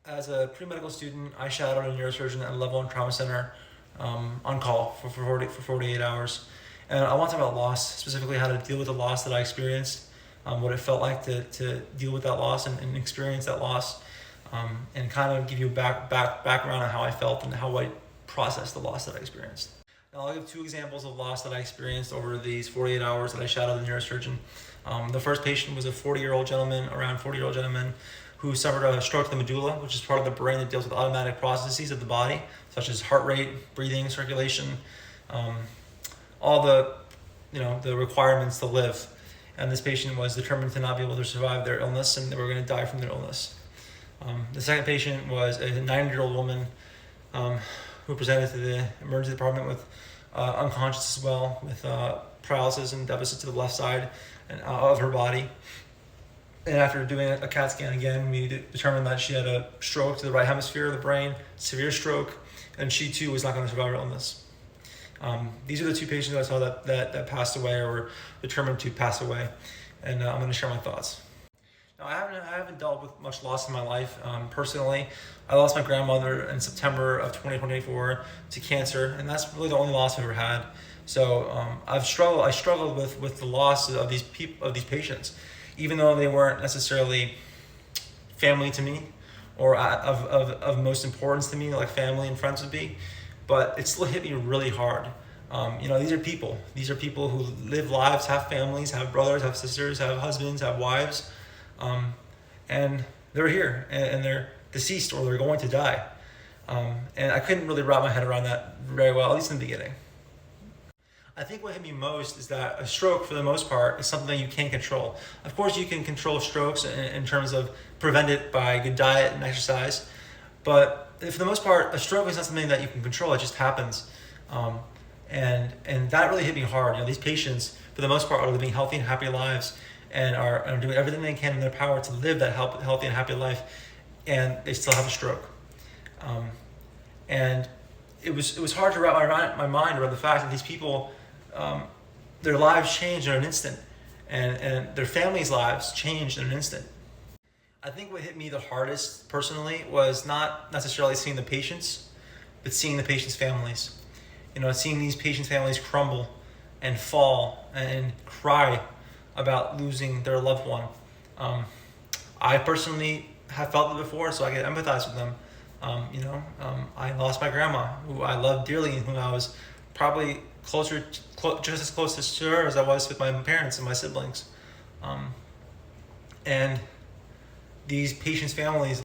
As a pre-medical student, I shadowed a neurosurgeon at a level 1 trauma center on call for 48 hours. And I want to talk about loss, specifically how to deal with the loss that I experienced, what it felt like to deal with that loss and experience that loss, and kind of give you a background on how I felt and how I processed the loss that I experienced. Now, I'll give two examples of loss that I experienced over these 48 hours that I shadowed the neurosurgeon. The first patient was a 40-year-old gentleman, around 40-year-old gentleman, who suffered a stroke of the medulla, which is part of the brain that deals with automatic processes of the body, such as heart rate, breathing, circulation, all the requirements to live. And this patient was determined to not be able to survive their illness, and they were going to die from their illness. The second patient was a 90-year-old woman who presented to the emergency department with unconscious as well, with paralysis and deficit to the left side of her body. And after doing a CAT scan again, we determined that she had a stroke to the right hemisphere of the brain, severe stroke, and she too was not going to survive her illness. These are the two patients I saw that passed away or were determined to pass away, and I'm going to share my thoughts. Now, I haven't dealt with much loss in my life personally. I lost my grandmother in September of 2024 to cancer, and that's really the only loss I've ever had. So I struggled with the loss of these patients, even though they weren't necessarily family to me or of most importance to me, like family and friends would be. But it still hit me really hard. These are people. These are people who live lives, have families, have brothers, have sisters, have husbands, have wives, and they're here and they're deceased or they're going to die. And I couldn't really wrap my head around that very well, at least in the beginning. I think what hit me most is that a stroke, for the most part, is something that you can't control. Of course, you can control strokes in terms of prevent it by good diet and exercise, but for the most part, a stroke is not something that you can control. It just happens, and that really hit me hard. These patients, for the most part, are living healthy and happy lives and are doing everything they can in their power to live that healthy and happy life, and they still have a stroke. And it was hard to wrap my mind around the fact that these people, their lives changed in an instant, and their families' lives changed in an instant. I think what hit me the hardest personally was not necessarily seeing the patients, but seeing the patients' families. Seeing these patients' families crumble and fall and cry about losing their loved one. I personally have felt it before, so I can empathize with them. I lost my grandma, who I loved dearly, and who I was probably just as close to her as I was with my parents and my siblings. And these patients' families